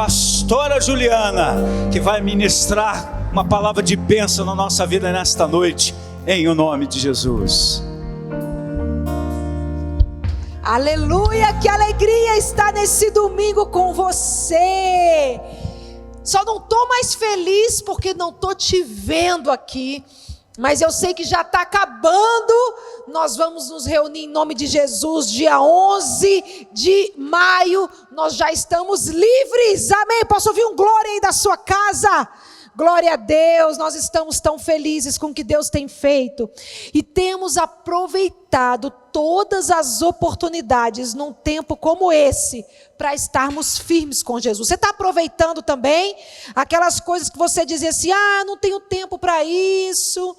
Pastora Juliana, que vai ministrar uma palavra de bênção na nossa vida nesta noite, em o nome de Jesus. Aleluia, que alegria estar nesse domingo com você. Só não estou mais feliz porque não estou te vendo aqui, mas eu sei que já está acabando. Nós vamos nos reunir em nome de Jesus, dia 11 de maio, nós já estamos livres, amém? Posso ouvir um glória aí da sua casa? Glória a Deus, nós estamos tão felizes com o que Deus tem feito, e temos aproveitado todas as oportunidades num tempo como esse, para estarmos firmes com Jesus. Você está aproveitando também aquelas coisas que você dizia assim, não tenho tempo para isso,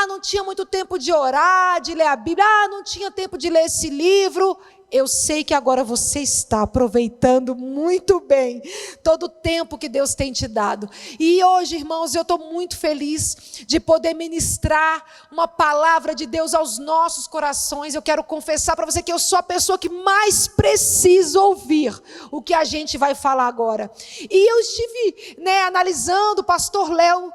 não tinha muito tempo de orar, de ler a Bíblia, não tinha tempo de ler esse livro. Eu sei que agora você está aproveitando muito bem todo o tempo que Deus tem te dado. E hoje, irmãos, eu estou muito feliz de poder ministrar uma palavra de Deus aos nossos corações. Eu quero confessar para você que eu sou a pessoa que mais precisa ouvir o que a gente vai falar agora. E eu estive analisando, o pastor Léo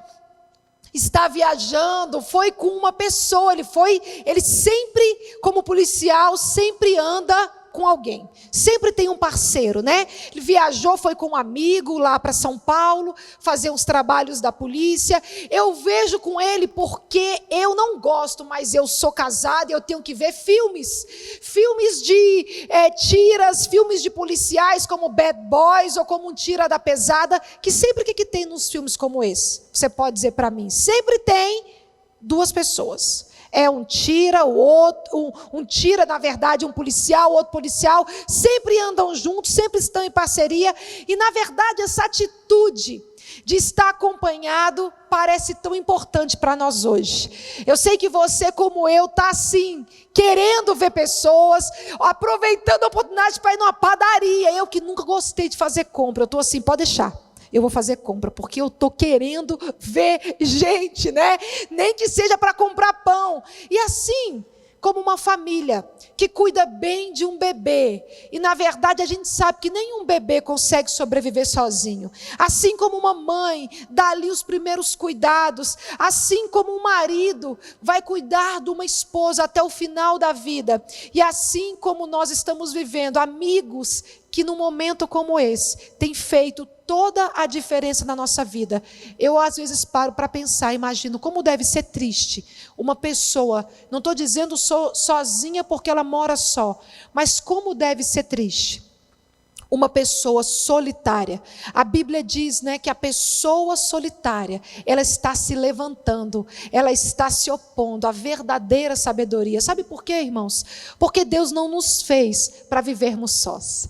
está viajando, foi com uma pessoa, ele sempre, como policial, sempre anda com alguém, sempre tem um parceiro, né? Ele viajou, foi com um amigo lá para São Paulo, fazer uns trabalhos da polícia. Eu vejo com ele porque eu não gosto, mas eu sou casada e eu tenho que ver filmes de tiras, filmes de policiais como Bad Boys ou como um Tira da Pesada, que sempre que tem nos filmes como esse? Você pode dizer para mim, sempre tem duas pessoas. É um tira, o outro, um tira, na verdade, um policial, outro policial, sempre andam juntos, sempre estão em parceria, e na verdade essa atitude de estar acompanhado parece tão importante para nós hoje. Eu sei que você, como eu, está assim, querendo ver pessoas, aproveitando a oportunidade para ir numa padaria. Eu que nunca gostei de fazer compra, eu estou assim, pode deixar. Eu vou fazer compra, porque eu estou querendo ver gente, né? Nem que seja para comprar pão. E assim, como uma família que cuida bem de um bebê. E na verdade a gente sabe que nenhum bebê consegue sobreviver sozinho. Assim como uma mãe dá ali os primeiros cuidados. Assim como um marido vai cuidar de uma esposa até o final da vida. E assim como nós estamos vivendo, amigos que num momento como esse têm feito toda a diferença na nossa vida. Eu às vezes paro para pensar, imagino como deve ser triste uma pessoa, não estou dizendo sozinha porque ela mora só, mas como deve ser triste uma pessoa solitária. A Bíblia diz, que a pessoa solitária, ela está se levantando, ela está se opondo à verdadeira sabedoria. Sabe por quê, irmãos? Porque Deus não nos fez para vivermos sós.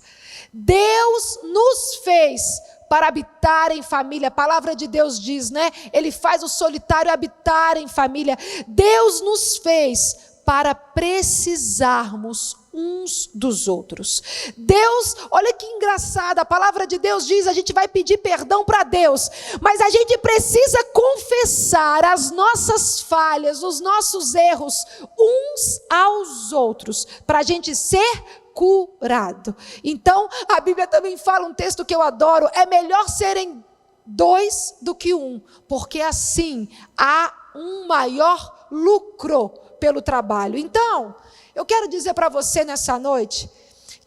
Deus nos fez para habitar em família. A palavra de Deus diz, Ele faz o solitário habitar em família. Deus nos fez para precisarmos uns dos outros. Deus, olha que engraçado, a palavra de Deus diz, a gente vai pedir perdão para Deus, mas a gente precisa confessar as nossas falhas, os nossos erros, uns aos outros, para a gente ser curado. Então, a Bíblia também fala um texto que eu adoro, é melhor serem dois do que um, porque assim há um maior lucro pelo trabalho. Então, eu quero dizer para você nessa noite,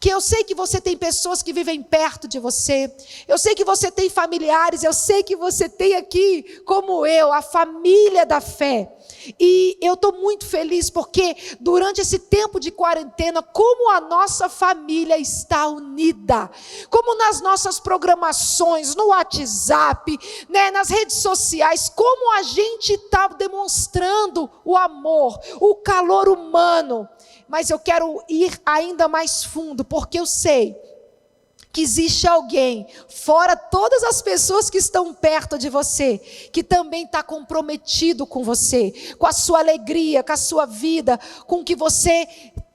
que eu sei que você tem pessoas que vivem perto de você, eu sei que você tem familiares, eu sei que você tem aqui, como eu, a família da fé. E eu estou muito feliz porque durante esse tempo de quarentena, como a nossa família está unida, como nas nossas programações, no WhatsApp, nas redes sociais, como a gente está demonstrando o amor, o calor humano. Mas eu quero ir ainda mais fundo, porque eu sei que existe alguém, fora todas as pessoas que estão perto de você, que também está comprometido com você, com a sua alegria, com a sua vida, com o que você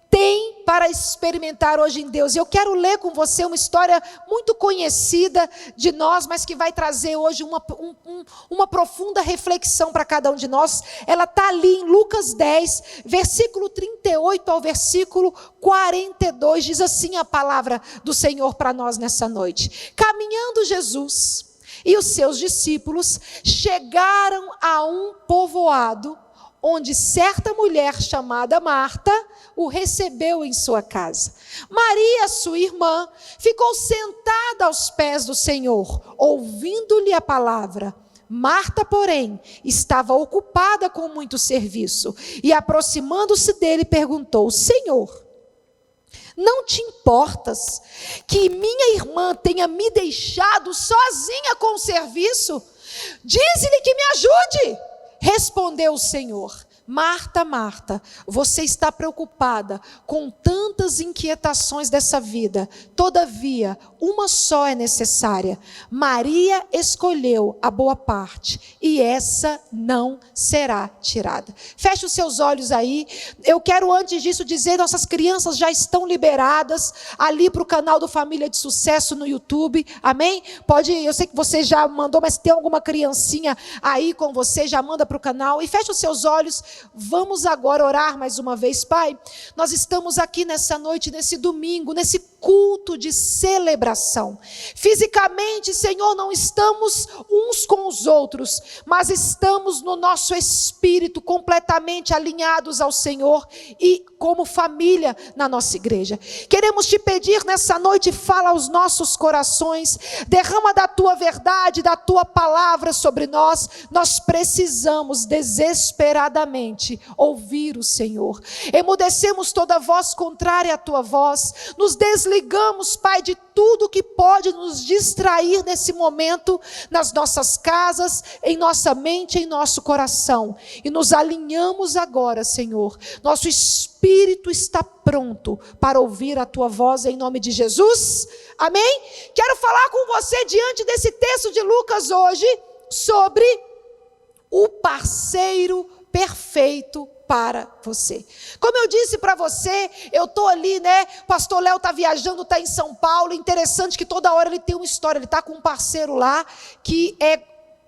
tem para experimentar hoje em Deus. Eu quero ler com você uma história muito conhecida de nós, mas que vai trazer hoje uma profunda reflexão para cada um de nós. Ela está ali em Lucas 10, versículo 38 ao versículo 42, diz assim a palavra do Senhor para nós nessa noite. Caminhando Jesus e os seus discípulos chegaram a um povoado, onde certa mulher chamada Marta o recebeu em sua casa. Maria, sua irmã, ficou sentada aos pés do Senhor, ouvindo-lhe a palavra. Marta, porém, estava ocupada com muito serviço, e aproximando-se dele, perguntou: Senhor, não te importas que minha irmã tenha me deixado sozinha com o serviço? Dize-lhe que me ajude. Respondeu o Senhor: Marta, Marta, você está preocupada com tantas inquietações dessa vida. Todavia, uma só é necessária. Maria escolheu a boa parte, e essa não será tirada. Feche os seus olhos aí. Eu quero antes disso dizer, nossas crianças já estão liberadas ali para o canal do Família de Sucesso no YouTube. Amém? Pode, eu sei que você já mandou, mas tem alguma criancinha aí com você, já manda para o canal. E feche os seus olhos. Vamos agora orar mais uma vez. Pai, nós estamos aqui nessa noite, nesse domingo, nesse culto de celebração. Fisicamente, Senhor, não estamos uns com os outros, mas estamos no nosso espírito completamente alinhados ao Senhor e como família na nossa igreja. Queremos te pedir nessa noite, fala aos nossos corações, derrama da tua verdade, da tua palavra sobre nós. Nós precisamos desesperadamente ouvir o Senhor. Emudecemos toda voz contrária à tua voz, nos desligamos, Pai, de tudo que pode nos distrair nesse momento, nas nossas casas, em nossa mente, em nosso coração, e nos alinhamos agora, Senhor. Nosso espírito está pronto para ouvir a tua voz em nome de Jesus, amém? Quero falar com você diante desse texto de Lucas hoje, sobre o parceiro perfeito para você. Como eu disse para você, eu estou ali, né? Pastor Léo está viajando, está em São Paulo. Interessante que toda hora ele tem uma história. Ele está com um parceiro lá que é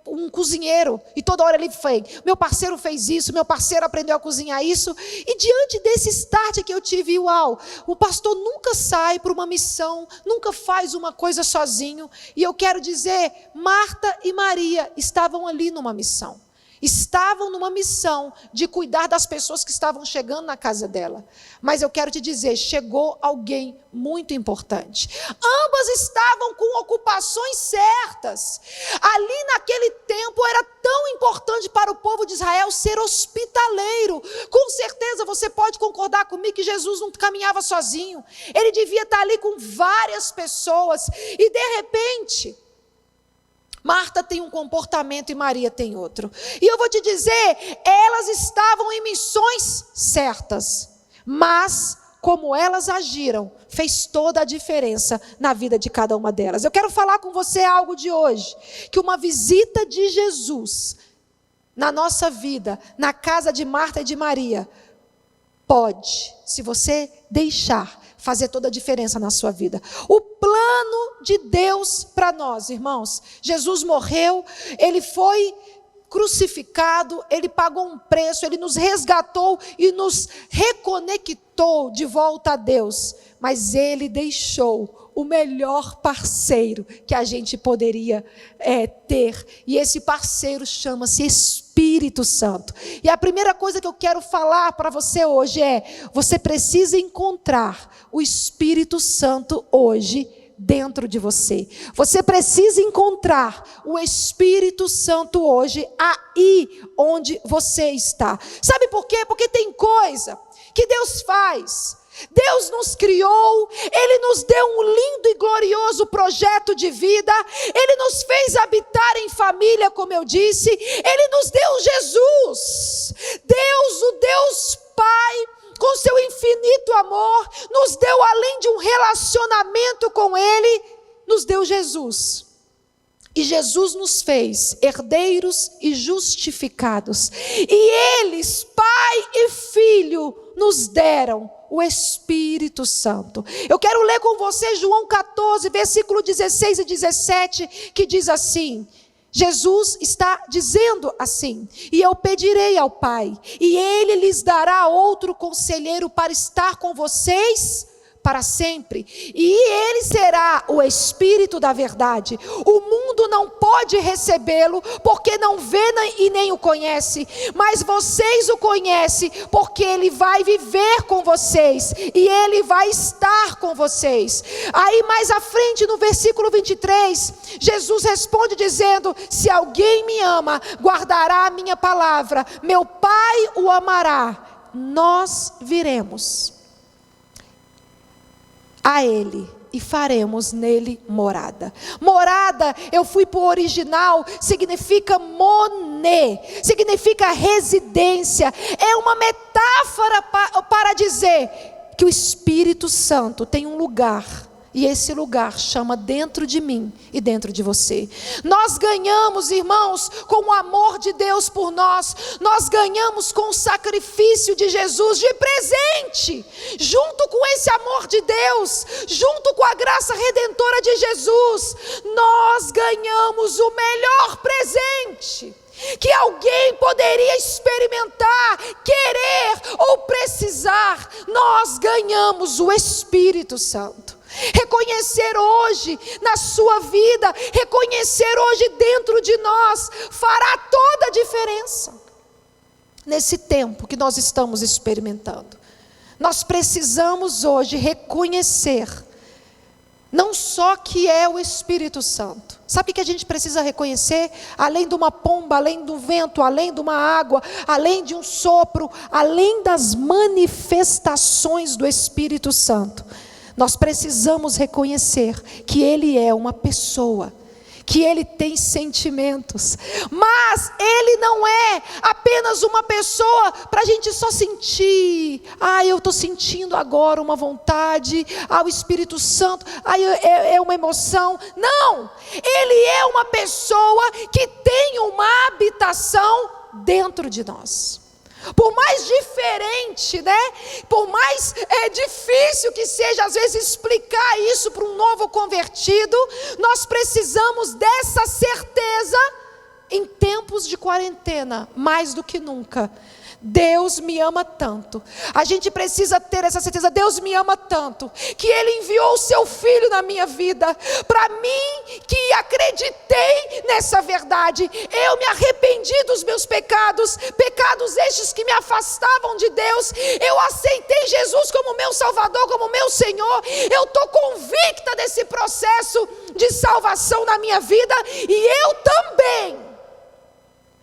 um cozinheiro, e toda hora ele fez: meu parceiro fez isso, meu parceiro aprendeu a cozinhar isso. E diante desse start que eu tive, uau, o pastor nunca sai para uma missão, nunca faz uma coisa sozinho. E eu quero dizer, Marta e Maria estavam ali numa missão. Estavam numa missão de cuidar das pessoas que estavam chegando na casa dela. Mas eu quero te dizer, chegou alguém muito importante. Ambas estavam com ocupações certas. Ali naquele tempo era tão importante para o povo de Israel ser hospitaleiro. Com certeza você pode concordar comigo que Jesus não caminhava sozinho. Ele devia estar ali com várias pessoas. E de repente, Marta tem um comportamento e Maria tem outro. E eu vou te dizer, elas estavam em missões certas, mas como elas agiram, fez toda a diferença na vida de cada uma delas. Eu quero falar com você algo de hoje, que uma visita de Jesus na nossa vida, na casa de Marta e de Maria, pode, se você deixar, fazer toda a diferença na sua vida. O plano de Deus para nós, irmãos. Jesus morreu, ele foi crucificado, ele pagou um preço, ele nos resgatou e nos reconectou de volta a Deus. Mas ele deixou o melhor parceiro que a gente poderia ter. E esse parceiro chama-se Espírito Santo. E a primeira coisa que eu quero falar para você hoje é: você precisa encontrar o Espírito Santo hoje dentro de você. Você precisa encontrar o Espírito Santo hoje aí onde você está. Sabe por quê? Porque tem coisa que Deus faz. Deus nos criou, Ele nos deu um lindo e glorioso projeto de vida, Ele nos fez habitar em família, como eu disse, Ele nos deu Jesus. Deus, o Deus Pai, com seu infinito amor, nos deu, além de um relacionamento com Ele, nos deu Jesus. E Jesus nos fez herdeiros e justificados. E eles, Pai e Filho, nos deram o Espírito Santo. Eu quero ler com você João 14, versículo 16 e 17, que diz assim: Jesus está dizendo assim: e eu pedirei ao Pai, e Ele lhes dará outro conselheiro para estar com vocês para sempre, e Ele será o Espírito da verdade. O mundo não pode recebê-lo, porque não vê e nem o conhece, mas vocês o conhecem, porque Ele vai viver com vocês, e Ele vai estar com vocês. Aí mais à frente, no versículo 23, Jesus responde dizendo: se alguém me ama, guardará a minha palavra, meu Pai o amará, nós viremos a Ele e faremos nele morada. Morada, eu fui para o original, significa moné, significa residência. É uma metáfora para dizer que o Espírito Santo tem um lugar, e esse lugar chama dentro de mim e dentro de você. Nós ganhamos, irmãos, com o amor de Deus por nós. Nós ganhamos com o sacrifício de Jesus de presente. Junto com esse amor de Deus, junto com a graça redentora de Jesus, nós ganhamos o melhor presente que alguém poderia experimentar, querer ou precisar. Nós ganhamos o Espírito Santo. Reconhecer hoje na sua vida, reconhecer hoje dentro de nós, fará toda a diferença. Nesse tempo que nós estamos experimentando, nós precisamos hoje reconhecer, não só que é o Espírito Santo. Sabe o que a gente precisa reconhecer? Além de uma pomba, além do vento, além de uma água, além de um sopro, além das manifestações do Espírito Santo, nós precisamos reconhecer que Ele é uma pessoa, que Ele tem sentimentos, mas Ele não é apenas uma pessoa para a gente só sentir. Eu estou sentindo agora uma vontade, o Espírito Santo, é uma emoção. Não, Ele é uma pessoa que tem uma habitação dentro de nós. Por mais diferente, por mais difícil que seja às vezes explicar isso para um novo convertido, nós precisamos dessa certeza em tempos de quarentena, mais do que nunca. Deus me ama tanto. A gente precisa ter essa certeza. Deus me ama tanto que Ele enviou o seu Filho na minha vida. Para mim que acreditei nessa verdade, eu me arrependi dos meus pecados, pecados estes que me afastavam de Deus. Eu aceitei Jesus como meu Salvador, como meu Senhor. Eu estou convicta desse processo de salvação na minha vida, e eu também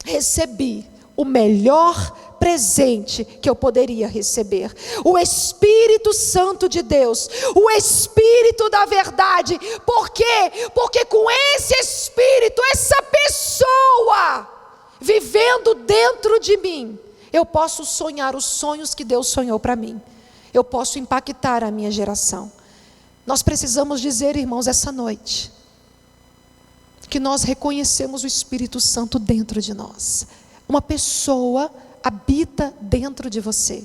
recebi o melhor presente que eu poderia receber: o Espírito Santo de Deus, o Espírito da verdade. Por quê? Porque com esse Espírito, essa pessoa vivendo dentro de mim, eu posso sonhar os sonhos que Deus sonhou para mim, eu posso impactar a minha geração. Nós precisamos dizer, irmãos, essa noite, que nós reconhecemos o Espírito Santo dentro de nós. Uma pessoa habita dentro de você.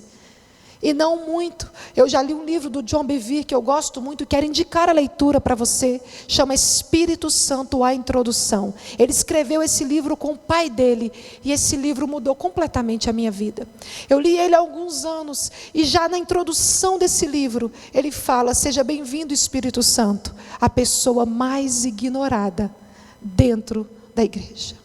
E não muito. Eu já li um livro do John Bevere que eu gosto muito, quero indicar a leitura para você. Chama Espírito Santo, a Introdução. Ele escreveu esse livro com o pai dele, e esse livro mudou completamente a minha vida. Eu li ele há alguns anos, e já na introdução desse livro ele fala: seja bem-vindo, Espírito Santo, a pessoa mais ignorada dentro da igreja.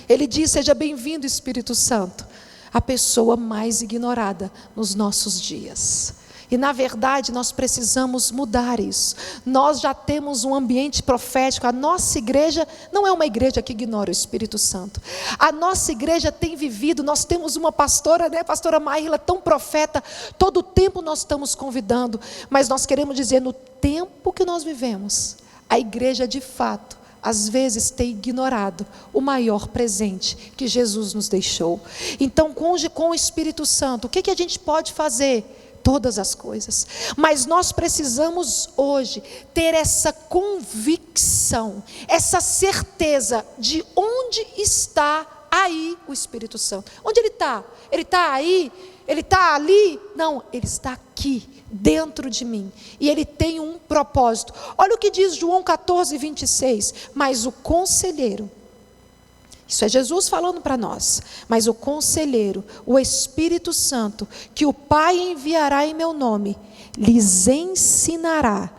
Ele diz: seja bem-vindo, Espírito Santo, a pessoa mais ignorada nos nossos dias. E na verdade nós precisamos mudar isso. Nós já temos um ambiente profético. A nossa igreja não é uma igreja que ignora o Espírito Santo. A nossa igreja tem vivido, nós temos uma pastora, pastora Maíla, tão profeta. Todo o tempo nós estamos convidando, mas nós queremos dizer, no tempo que nós vivemos, a igreja de fato às vezes tem ignorado o maior presente que Jesus nos deixou. Então, com o Espírito Santo, o que a gente pode fazer? Todas as coisas. Mas nós precisamos hoje ter essa convicção, essa certeza de onde está aí o Espírito Santo. Onde ele está? Ele está aí? Ele está ali? Não, ele está aqui, dentro de mim. E ele tem um propósito. Olha o que diz João 14, 26. Mas o conselheiro, isso é Jesus falando para nós, mas o conselheiro, o Espírito Santo, que o Pai enviará em meu nome, lhes ensinará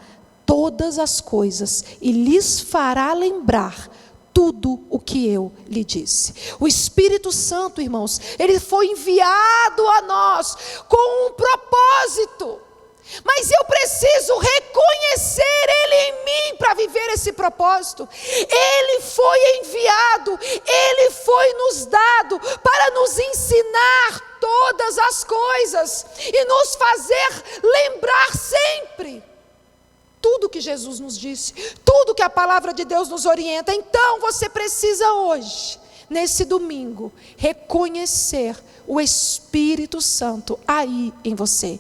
todas as coisas e lhes fará lembrar tudo o que eu lhe disse. O Espírito Santo, irmãos, ele foi enviado a nós com um propósito. Mas eu preciso reconhecer Ele em mim para viver esse propósito. Ele foi enviado, Ele foi nos dado para nos ensinar todas as coisas e nos fazer lembrar sempre tudo que Jesus nos disse, tudo que a palavra de Deus nos orienta. Então você precisa hoje, nesse domingo, reconhecer o Espírito Santo aí em você.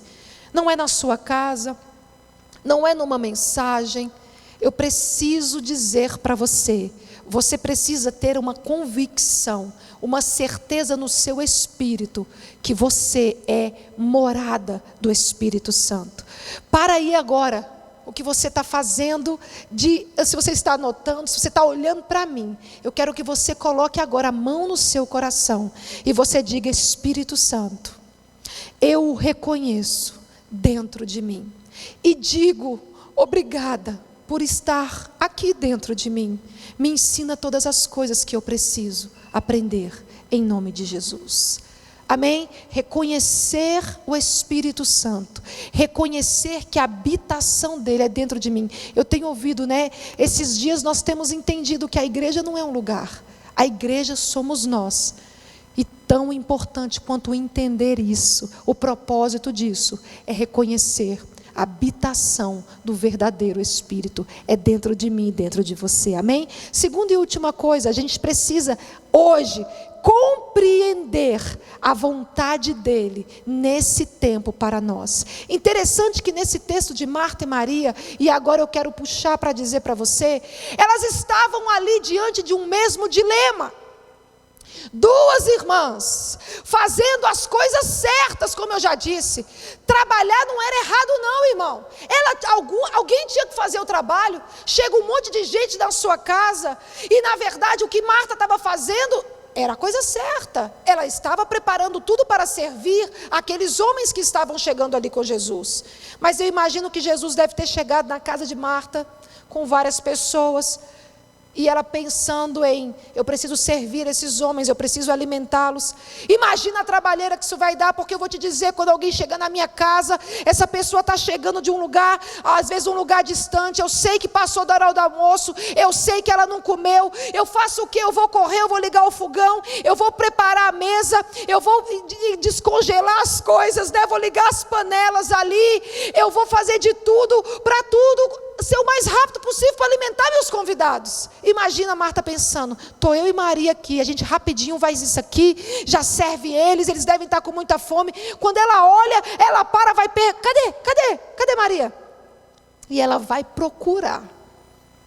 Não é na sua casa, não é numa mensagem. Eu preciso dizer para você, você precisa ter uma convicção, uma certeza no seu espírito, que você é morada do Espírito Santo. Para aí agora, o que você está fazendo, se você está anotando, se você está olhando para mim, eu quero que você coloque agora a mão no seu coração, e você diga: Espírito Santo, eu o reconheço dentro de mim, e digo obrigada por estar aqui dentro de mim. Me ensina todas as coisas que eu preciso aprender, em nome de Jesus. Amém? Reconhecer o Espírito Santo, reconhecer que a habitação dele é dentro de mim. Eu tenho ouvido, esses dias nós temos entendido que a igreja não é um lugar, a igreja somos nós. E tão importante quanto entender isso, o propósito disso é reconhecer a habitação do verdadeiro Espírito é dentro de mim e dentro de você. Amém? Segunda e última coisa, a gente precisa hoje compreender a vontade dele nesse tempo para nós. Interessante que nesse texto de Marta e Maria, e agora eu quero puxar para dizer para você, elas estavam ali diante de um mesmo dilema. Duas irmãs, fazendo as coisas certas, como eu já disse. Trabalhar não era errado não, irmão. Alguém tinha que fazer o trabalho. Chega um monte de gente na sua casa, e na verdade o que Marta estava fazendo era a coisa certa. Ela estava preparando tudo para servir aqueles homens que estavam chegando ali com Jesus. Mas eu imagino que Jesus deve ter chegado na casa de Marta, com várias pessoas, e ela pensando em: eu preciso servir esses homens, eu preciso alimentá-los. Imagina a trabalheira que isso vai dar, porque eu vou te dizer, quando alguém chega na minha casa, essa pessoa está chegando de um lugar, às vezes um lugar distante, eu sei que passou da hora do almoço, eu sei que ela não comeu, eu faço o quê? Eu vou correr, eu vou ligar o fogão, eu vou preparar a mesa, eu vou descongelar as coisas, vou ligar as panelas ali, eu vou fazer de tudo, para tudo ser o mais rápido possível para alimentar meus convidados. Imagina a Marta pensando: estou eu e Maria aqui, a gente rapidinho faz isso aqui, já serve eles devem estar com muita fome. Quando ela olha, ela para, vai cadê Maria? E ela vai procurar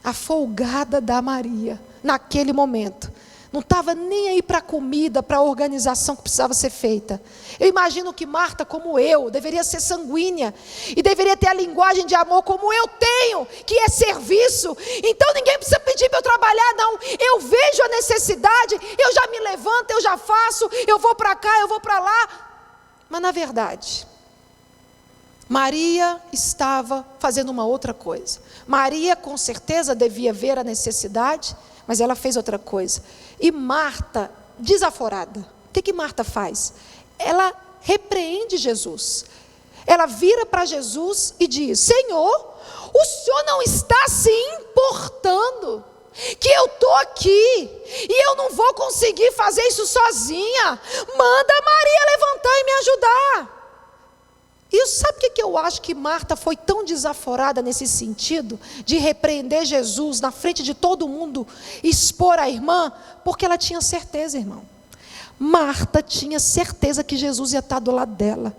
a folgada da Maria, naquele momento. Não estava nem aí para a comida, para a organização que precisava ser feita. Eu imagino que Marta, como eu, deveria ser sanguínea, e deveria ter a linguagem de amor como eu tenho, que é serviço. Então ninguém precisa pedir para eu trabalhar, não. Eu vejo a necessidade, eu já me levanto, eu já faço, eu vou para cá, eu vou para lá. Mas na verdade, Maria estava fazendo uma outra coisa. Maria com certeza devia ver a necessidade, mas ela fez outra coisa. E Marta, desaforada, o que Marta faz? Ela repreende Jesus. Ela vira para Jesus e diz: Senhor, o Senhor não está se importando que eu estou aqui e eu não vou conseguir fazer isso sozinha. Manda a Maria levantar e me ajudar. E sabe o que eu acho que Marta foi tão desaforada nesse sentido, de repreender Jesus na frente de todo mundo, expor a irmã? Porque ela tinha certeza, irmão. Marta tinha certeza que Jesus ia estar do lado dela.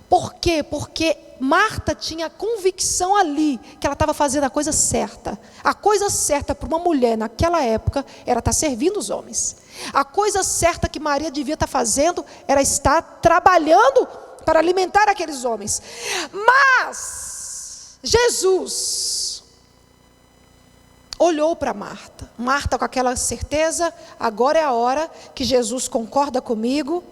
Por quê? Porque Marta tinha a convicção ali que ela estava fazendo a coisa certa. A coisa certa para uma mulher naquela época era estar servindo os homens. A coisa certa que Maria devia estar fazendo era estar trabalhando para alimentar aqueles homens. Mas Jesus olhou para Marta. Marta com aquela certeza, agora é a hora que Jesus concorda comigo.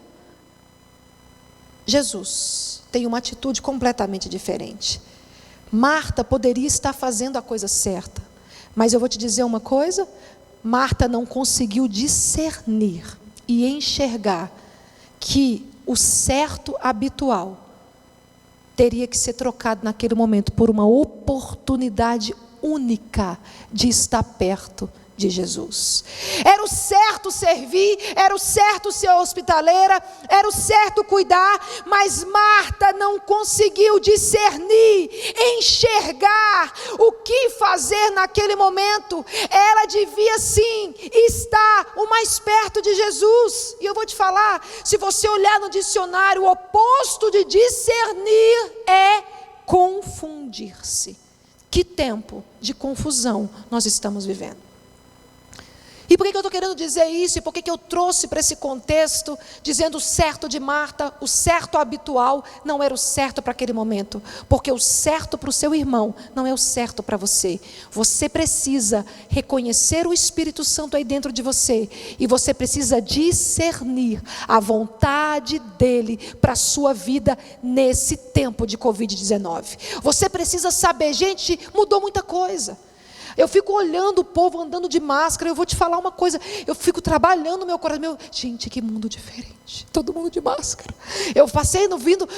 Jesus tem uma atitude completamente diferente. Marta poderia estar fazendo a coisa certa, mas eu vou te dizer uma coisa: Marta não conseguiu discernir e enxergar que o certo habitual teria que ser trocado naquele momento por uma oportunidade única de estar perto de Jesus. Era o certo servir, era o certo ser hospitaleira, era o certo cuidar, mas Marta não conseguiu discernir, enxergar o que fazer naquele momento. Ela devia sim estar o mais perto de Jesus. E eu vou te falar, se você olhar no dicionário, o oposto de discernir é confundir-se. Que tempo de confusão nós estamos vivendo? E por que eu estou querendo dizer isso? E por que eu trouxe para esse contexto, dizendo o certo de Marta, o certo habitual, não era o certo para aquele momento? Porque o certo para o seu irmão não é o certo para você. Você precisa reconhecer o Espírito Santo aí dentro de você. E você precisa discernir a vontade dele para a sua vida nesse tempo de Covid-19. Você precisa saber, gente, mudou muita coisa. Eu fico olhando o povo andando de máscara. Eu vou te falar uma coisa. Eu fico trabalhando no meu coração. Gente, que mundo diferente. Todo mundo de máscara. Eu passei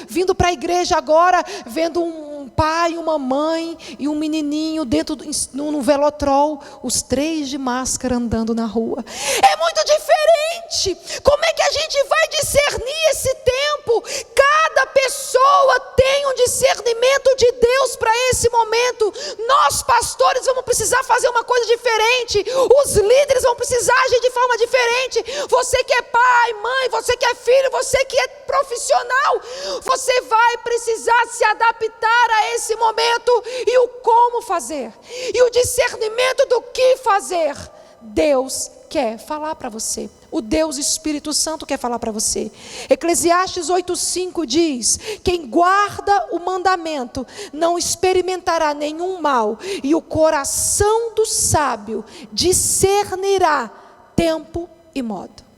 vindo para a igreja agora, vendo um pai, uma mãe e um menininho dentro no velotrol. Os 3 de máscara andando na rua. É muito diferente. Como é que a gente vai discernir esse tempo? Cada pessoa tem um discernimento de Deus para esse momento. Nós, pastores, vamos precisar fazer uma coisa diferente. Os líderes vão precisar agir de forma diferente. Você que é pai, mãe, você que é filho, você que é profissional, você vai precisar se adaptar a esse momento. E o como fazer, e o discernimento do que fazer, Deus quer falar para você. O Deus Espírito Santo quer falar para você. Eclesiastes 8:5 diz: quem guarda o mandamento não experimentará nenhum mal, e o coração do sábio discernirá tempo e modo.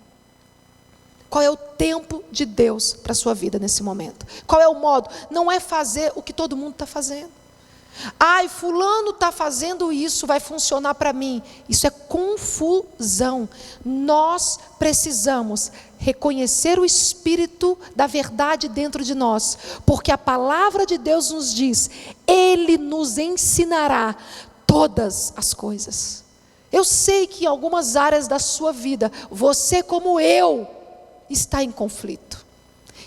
Qual é o tempo de Deus para a sua vida nesse momento? Qual é o modo? Não é fazer o que todo mundo está fazendo. Ai, fulano está fazendo isso, vai funcionar para mim. Isso é confusão. Nós precisamos reconhecer o Espírito da verdade dentro de nós, porque a palavra de Deus nos diz: Ele nos ensinará todas as coisas. Eu sei que em algumas áreas da sua vida, você como eu, está em conflito,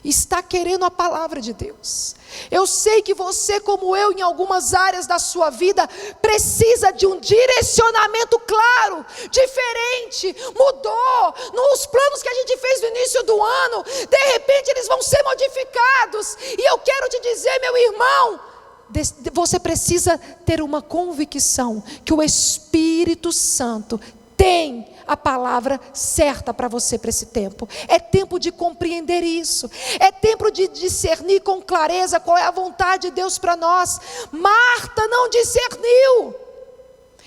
está querendo a palavra de Deus. Eu sei que você como eu, em algumas áreas da sua vida, precisa de um direcionamento claro, diferente, mudou. Nos planos que a gente fez no início do ano, de repente eles vão ser modificados. E eu quero te dizer, meu irmão, você precisa ter uma convicção que o Espírito Santo tem a palavra certa para você para esse tempo. É tempo de compreender isso. É tempo de discernir com clareza qual é a vontade de Deus para nós. Marta não discerniu.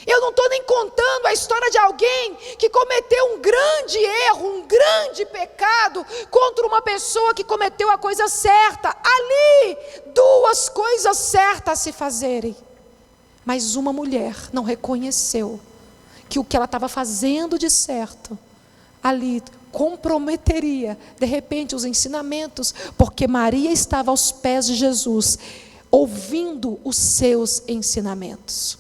Eu não estou nem contando a história de alguém que cometeu um grande erro, um grande pecado contra uma pessoa que cometeu a coisa certa. Ali, 2 coisas certas a se fazerem. Mas uma mulher não reconheceu que o que ela estava fazendo de certo ali comprometeria de repente os ensinamentos, porque Maria estava aos pés de Jesus, ouvindo os seus ensinamentos.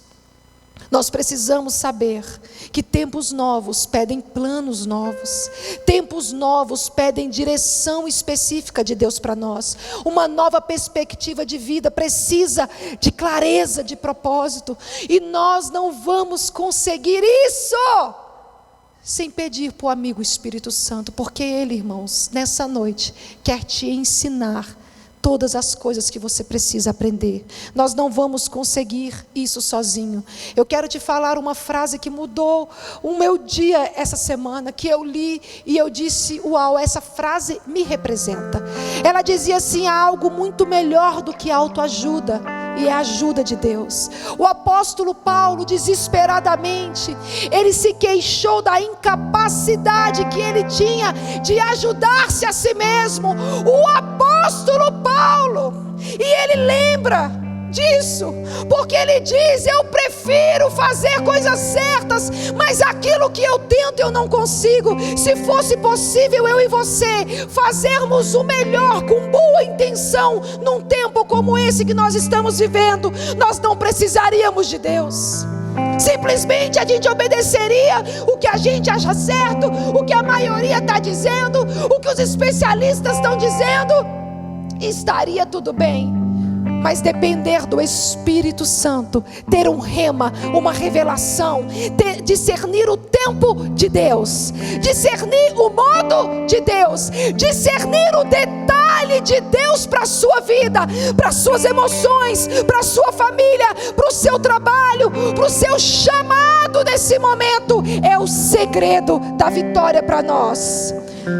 Nós precisamos saber que tempos novos pedem planos novos, tempos novos pedem direção específica de Deus para nós. Uma nova perspectiva de vida precisa de clareza de propósito, e nós não vamos conseguir isso sem pedir para o amigo Espírito Santo, porque Ele, irmãos, nessa noite, quer te ensinar todas as coisas que você precisa aprender. Nós não vamos conseguir isso sozinho. Eu quero te falar uma frase que mudou o meu dia essa semana, que eu li e eu disse, uau, essa frase me representa. Ela dizia assim: há algo muito melhor do que autoajuda, e é a ajuda de Deus. O apóstolo Paulo, desesperadamente, ele se queixou da incapacidade que ele tinha de ajudar-se a si mesmo. O apóstolo Paulo, e ele lembra disso, porque ele diz: eu prefiro fazer coisas certas, mas aquilo que eu tento eu não consigo. Se fosse possível eu e você fazermos o melhor com boa intenção, num tempo como esse que nós estamos vivendo, nós não precisaríamos de Deus. Simplesmente a gente obedeceria o que a gente acha certo, o que a maioria está dizendo, o que os especialistas estão dizendo, e estaria tudo bem. Mas depender do Espírito Santo, ter um rema, uma revelação, discernir o tempo de Deus, discernir o modo de Deus, discernir o detalhe de Deus para a sua vida, para as suas emoções, para a sua família, para o seu trabalho, para o seu chamado nesse momento, é o segredo da vitória para nós.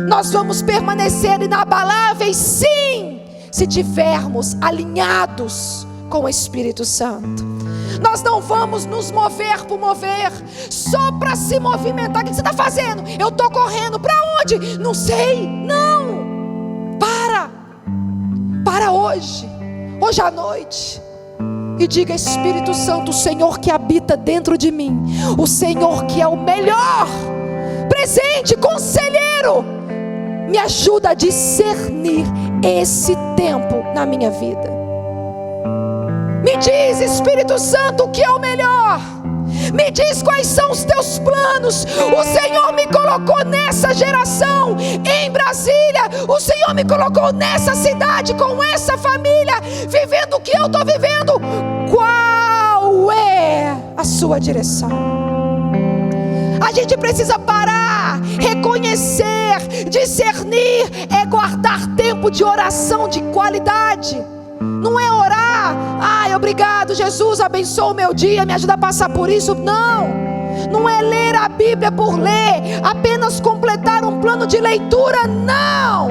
Nós vamos permanecer inabaláveis, sim, se tivermos alinhados com o Espírito Santo. Nós não vamos nos mover por mover, só para se movimentar. O que você está fazendo? Eu estou correndo. Para onde? Não sei. Não. Para hoje à noite, e diga: Espírito Santo, o Senhor que habita dentro de mim, o Senhor que é o melhor presente, conselheiro, me ajuda a discernir esse tempo na minha vida. Me diz, Espírito Santo, o que é o melhor. Me diz quais são os teus planos. O Senhor me colocou nessa geração, em Brasília. O Senhor me colocou nessa cidade, com essa família, vivendo o que eu estou vivendo. Qual é a sua direção? A gente precisa parar, reconhecer, discernir, é guardar tempo de oração de qualidade. Não é orar, ai, obrigado Jesus, abençoa o meu dia, me ajuda a passar por isso. Não é ler a Bíblia por ler, apenas completar um plano de leitura. Não,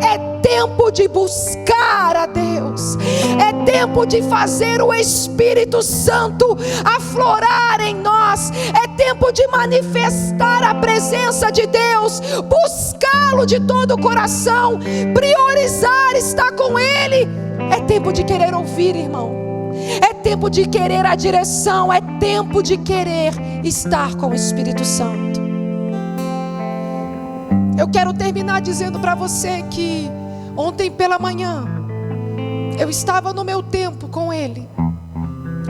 é tempo de buscar a Deus, é tempo de fazer o Espírito Santo aflorar em nós, é tempo de manifestar a presença de Deus, buscá-lo de todo o coração, priorizar estar com Ele. É tempo de querer ouvir, irmão, é tempo de querer a direção, é tempo de querer estar com o Espírito Santo. Eu quero terminar dizendo para você que ontem pela manhã eu estava no meu tempo com Ele,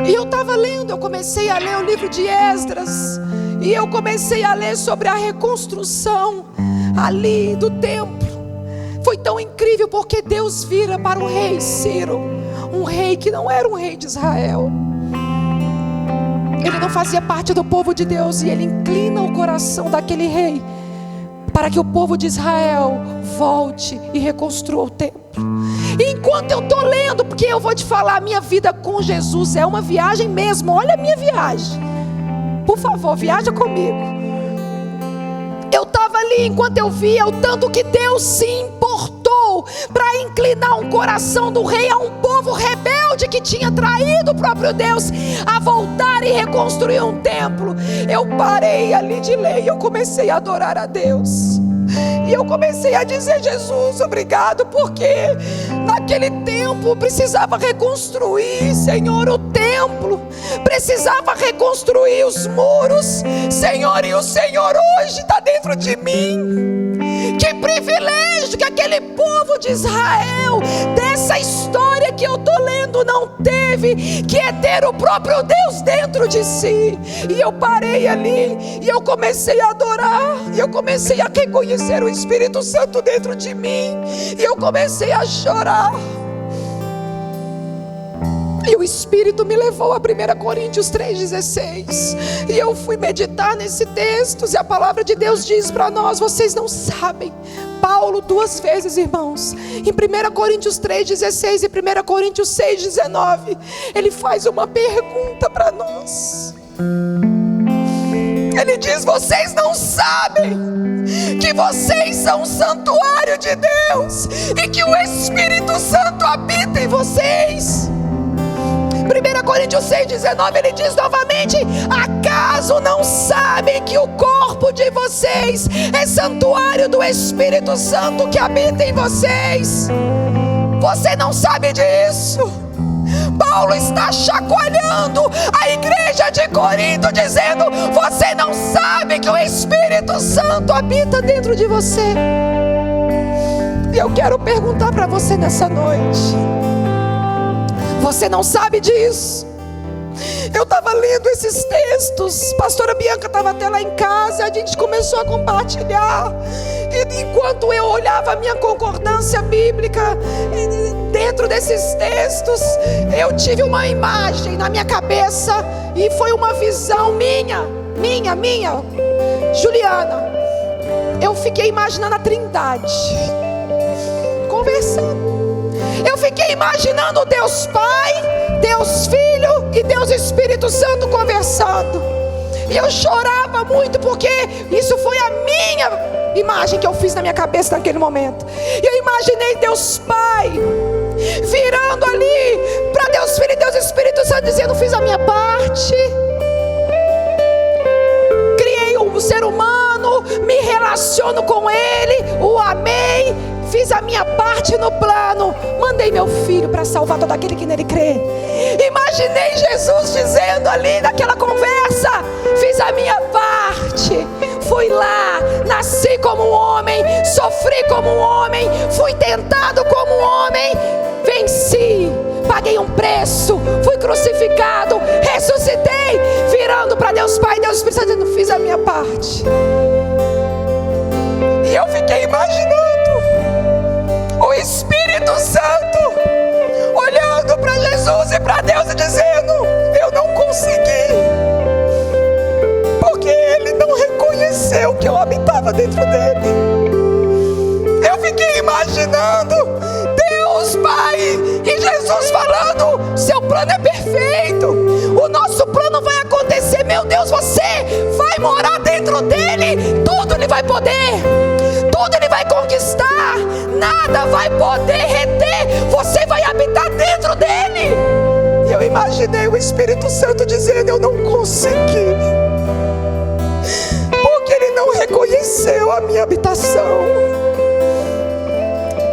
e eu estava lendo, eu comecei a ler o livro de Esdras, e eu comecei a ler sobre a reconstrução ali do templo. Foi tão incrível, porque Deus vira para o rei Ciro, um rei que não era um rei de Israel, ele não fazia parte do povo de Deus, e ele inclina o coração daquele rei para que o povo de Israel volte e reconstrua o templo. E enquanto eu estou lendo, porque eu vou te falar, a minha vida com Jesus é uma viagem mesmo. Olha a minha viagem, por favor, viaja comigo. Eu estava ali, enquanto eu via o tanto que Deus se importou para inclinar um coração do rei a um povo rebelde que tinha traído o próprio Deus, a voltar e reconstruir um templo. Eu parei ali de ler e eu comecei a adorar a Deus. E eu comecei a dizer: Jesus, obrigado, porque naquele tempo precisava reconstruir, Senhor, o templo, precisava reconstruir os muros, Senhor, e o Senhor hoje está dentro de mim. Que privilégio que aquele povo de Israel, dessa história que eu estou lendo, não teve, que é ter o próprio Deus dentro de si. E eu parei ali, e eu comecei a adorar, e eu comecei a reconhecer o Espírito Santo dentro de mim, e eu comecei a chorar. E o Espírito me levou a 1 Coríntios 3,16. E eu fui meditar nesse texto. E a palavra de Deus diz para nós: vocês não sabem. Paulo 2 vezes, irmãos, em 1 Coríntios 3,16 e 1 Coríntios 6,19, ele faz uma pergunta para nós. Ele diz: vocês não sabem que vocês são um santuário de Deus e que o Espírito Santo habita em vocês? 1 Coríntios 6,19, ele diz novamente: acaso não sabem que o corpo de vocês é santuário do Espírito Santo que habita em vocês? Você não sabe disso? Paulo está chacoalhando a igreja de Corinto, dizendo: você não sabe que o Espírito Santo habita dentro de você? E eu quero perguntar para você nessa noite: você não sabe disso? Eu estava lendo esses textos, pastora Bianca estava até lá em casa, a gente começou a compartilhar, e enquanto eu olhava a minha concordância bíblica dentro desses textos, eu tive uma imagem na minha cabeça, e foi uma visão minha, Juliana. Eu fiquei imaginando a Trindade conversando. Eu fiquei imaginando Deus Pai, Deus Filho e Deus Espírito Santo conversando. E eu chorava muito, porque isso foi a minha imagem que eu fiz na minha cabeça naquele momento. E eu imaginei Deus Pai virando ali para Deus Filho e Deus Espírito Santo, dizendo: fiz a minha parte, criei um ser humano, me relaciono com ele, o amei, fiz a minha parte no plano, mandei meu filho para salvar todo aquele que nele crê. Imaginei Jesus dizendo ali naquela conversa: fiz a minha parte, fui lá, nasci como um homem, sofri como um homem, fui tentado como um homem, venci, paguei um preço, fui crucificado, ressuscitei, virando para Deus Pai, Deus Espírito Santo, dizendo: fiz a minha parte. E eu fiquei imaginando o Espírito Santo olhando para Jesus e para Deus e dizendo: eu não consegui, porque ele não reconheceu que eu habitava dentro dele. Eu fiquei imaginando Deus Pai e Jesus falando: seu plano é perfeito, o nosso plano vai acontecer. Meu Deus, você vai morar dentro dele, tudo ele vai poder, tudo ele vai conquistar, nada vai poder reter, você vai habitar dentro dele. E eu imaginei o Espírito Santo dizendo: eu não consegui, porque ele não reconheceu a minha habitação,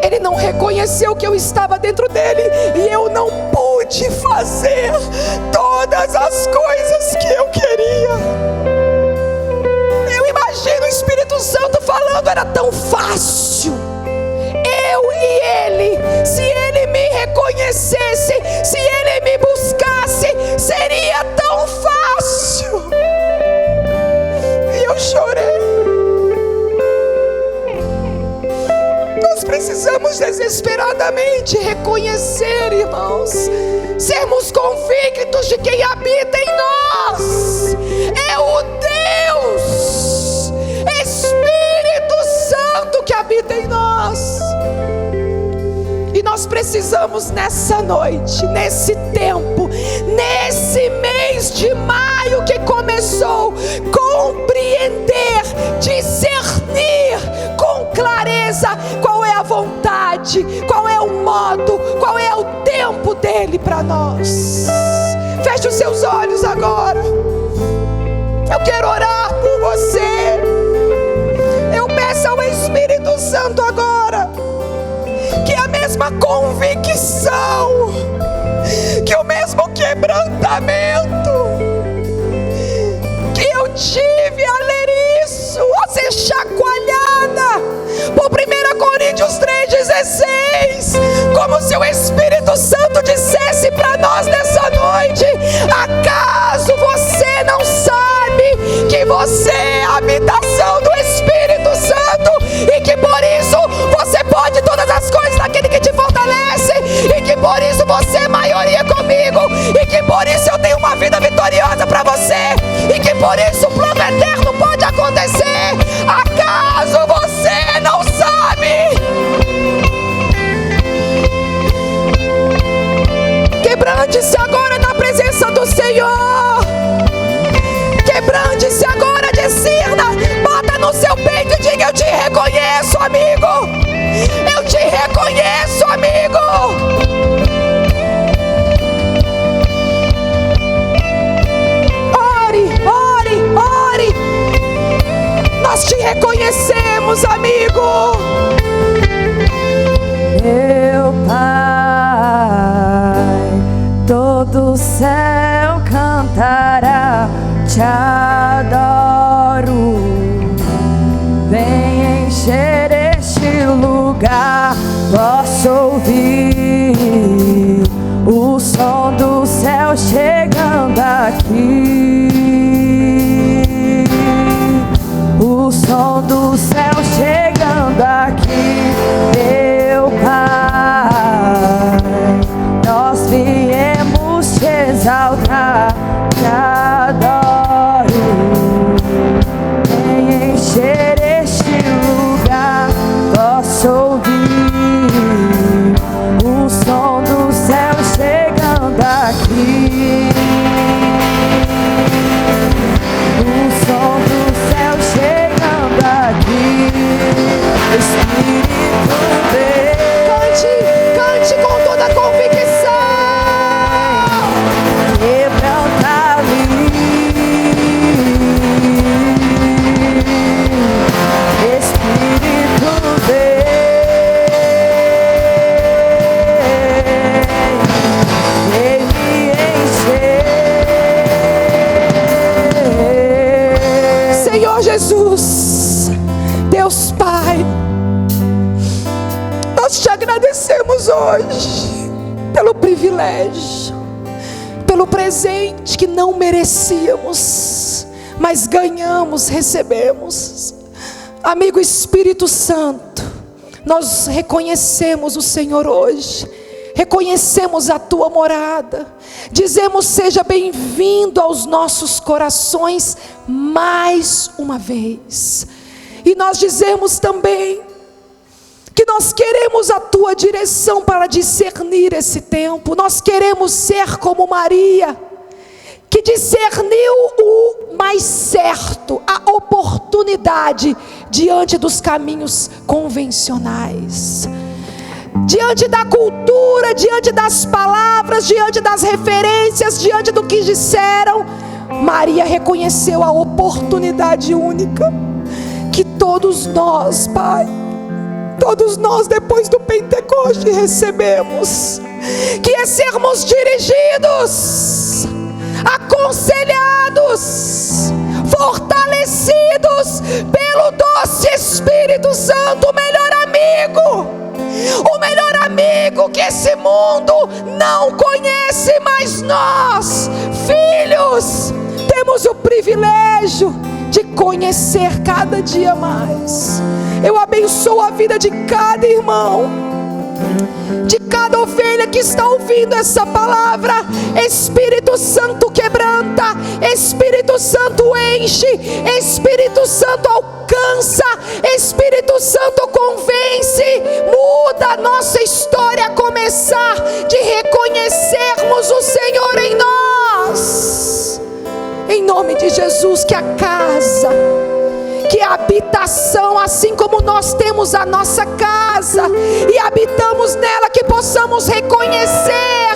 ele não reconheceu que eu estava dentro dele, e eu não pude fazer todas as coisas que eu queria. Imagina o Espírito Santo falando: era tão fácil, eu e ele, se ele me reconhecesse, se ele me buscasse, seria tão fácil. E eu chorei. Nós precisamos desesperadamente reconhecer, irmãos, sermos convictos de quem habita em nós é o Deus Espírito Santo que habita em nós. E nós precisamos nessa noite, nesse tempo, nesse mês de maio que começou, compreender, discernir com clareza qual é a vontade, qual é o modo, qual é o tempo dele para nós. Feche os seus olhos agora. Eu quero orar por você. Eu peço ao Espírito Santo agora que a mesma convicção, que o mesmo quebrantamento que eu tive a ler isso, a ser chacoalhada por 1 Coríntios 3,16, como se o Espírito Santo dissesse para nós nessa noite: acaso você não sabe que você é a habitação do Espírito Santo, e que por isso você pode todas as coisas naquele que te fortalece, e que por isso você é maioria comigo, por isso eu tenho uma vida vitoriosa para você, e que por isso o plano eterno pode acontecer. Acaso você não sabe? Quebrante-se agora na presença do Senhor. Quebrante-se agora, discerna. Bata no seu peito e diga: eu te reconheço, amigo. Eu te reconheço, amigo. Ore, ore, ore. Nós te reconhecemos, amigo. Meu Pai, todo o céu cantará, te adoro. Vem encher este lugar, posso ouvir o som do céu chegando aqui. O som do céu chegando aqui. Meu Pai, nós viemos te exaltar, te adoro. Vem encher este lugar, posso ouvir o som do céu chegando aqui. O som do céu chegando aqui. Espírito vem. Cante, cante com toda a convicção. Quebranta ali. Espírito vem me encher. Senhor Jesus, Deus Pai, nós te agradecemos hoje pelo privilégio, pelo presente que não merecíamos, mas ganhamos, recebemos. Amigo Espírito Santo, nós reconhecemos o Senhor hoje, reconhecemos a tua morada, dizemos: seja bem-vindo aos nossos corações mais uma vez. E nós dizemos também que nós queremos a tua direção para discernir esse tempo. Nós queremos ser como Maria, que discerniu o mais certo, a oportunidade diante dos caminhos convencionais, diante da cultura, diante das palavras, diante das referências, diante do que disseram. Maria reconheceu a oportunidade única que todos nós, Pai, todos nós depois do Pentecoste recebemos, que é sermos dirigidos, aconselhados, fortalecidos pelo doce Espírito Santo, o melhor amigo que esse mundo não conhece, mas nós, filhos, temos o privilégio de conhecer cada dia mais. Eu abençoo a vida de cada irmão, de cada ovelha que está ouvindo essa palavra. Espírito Santo quebranta, Espírito Santo enche, Espírito Santo alcança, Espírito Santo convence, muda a nossa história, a começar de reconhecermos o Senhor em nós. Em nome de Jesus, que a casa, que a habitação, assim como nós temos a nossa casa e habitamos nela, que possamos reconhecer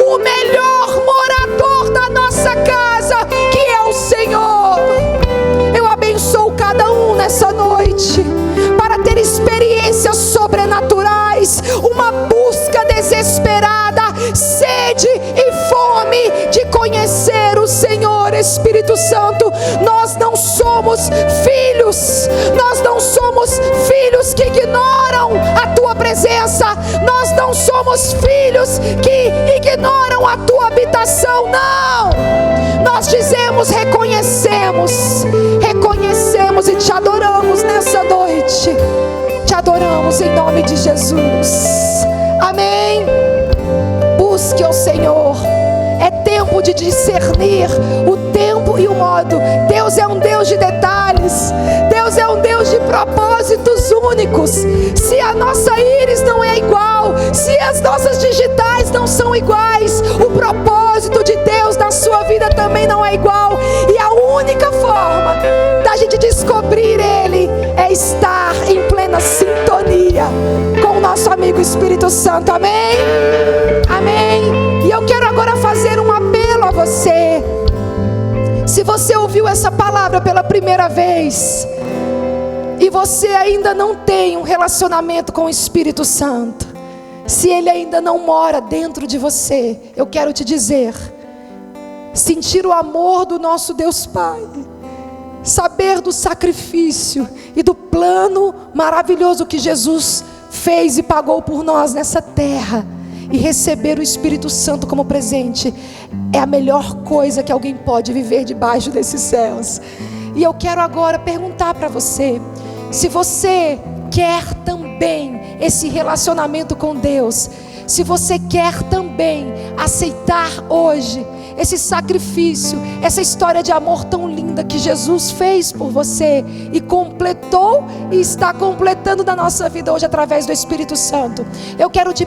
o melhor morador da nossa casa, que é o Senhor. Eu abençoo cada um nessa noite para ter experiências sobrenaturais, uma busca desesperada, sede e fome de conhecer o Senhor. Espírito Santo, nós não somos filhos, nós não somos filhos que ignoram a tua presença, nós não somos filhos que ignoram a tua habitação, não. Nós dizemos: reconhecemos e te adoramos nessa noite, te adoramos em nome de Jesus, amém. Busque o Senhor, é tempo tempo de discernir o tempo e o modo. Deus é um Deus de detalhes. Deus é um Deus de propósitos únicos. Se a nossa íris não é igual, se as nossas digitais não são iguais, o propósito de Deus na sua vida também não é igual. E a única forma da gente descobrir Ele é estar em plena sintonia com o nosso amigo Espírito Santo. Amém? Amém? E eu quero agora fazer um apelo a você. Se você ouviu essa palavra pela primeira vez e você ainda não tem um relacionamento com o Espírito Santo, se Ele ainda não mora dentro de você, eu quero te dizer: sentir o amor do nosso Deus Pai, saber do sacrifício e do plano maravilhoso que Jesus fez e pagou por nós nessa terra, e receber o Espírito Santo como presente, é a melhor coisa que alguém pode viver debaixo desses céus. E eu quero agora perguntar para você: se você quer também esse relacionamento com Deus, se você quer também aceitar hoje esse sacrifício, essa história de amor tão linda que Jesus fez por você e completou e está completando na nossa vida hoje através do Espírito Santo, eu quero te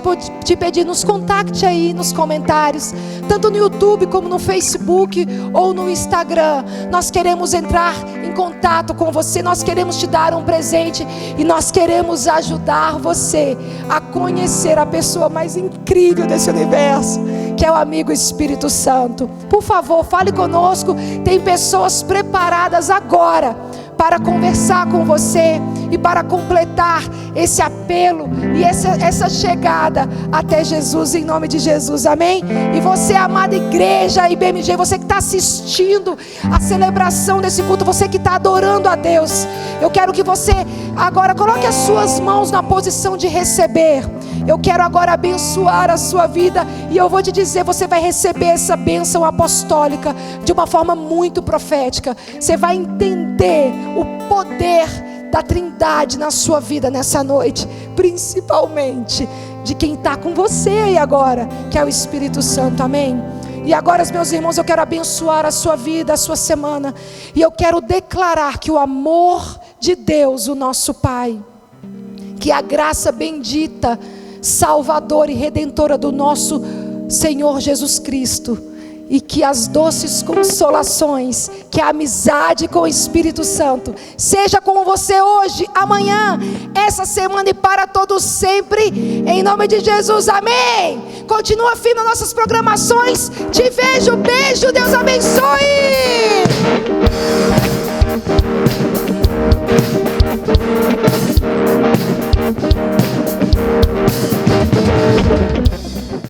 pedir, nos contacte aí nos comentários, tanto no YouTube como no Facebook ou no Instagram. Nós queremos entrar em contato com você, nós queremos te dar um presente e nós queremos ajudar você a conhecer a pessoa mais incrível desse universo, que é o amigo Espírito Santo. Por favor, fale conosco. Tem pessoas preparadas agora para conversar com você e para completar esse apelo e essa chegada até Jesus, em nome de Jesus, amém? E você, amada igreja IBMG, você que está assistindo a celebração desse culto, você que está adorando a Deus, eu quero que você agora coloque as suas mãos na posição de receber. Eu quero agora abençoar a sua vida e eu vou te dizer, você vai receber essa bênção apostólica de uma forma muito profética. Você vai entender o poder da Trindade na sua vida nessa noite, principalmente de quem está com você aí agora, que é o Espírito Santo, amém? E agora, meus irmãos, eu quero abençoar a sua vida, a sua semana, e eu quero declarar que o amor de Deus, o nosso Pai, que a graça bendita, salvadora e redentora do nosso Senhor Jesus Cristo, e que as doces consolações, que a amizade com o Espírito Santo seja com você hoje, amanhã, essa semana e para todos sempre, em nome de Jesus, amém? Continua firme nas nossas programações. Te vejo, beijo, Deus abençoe.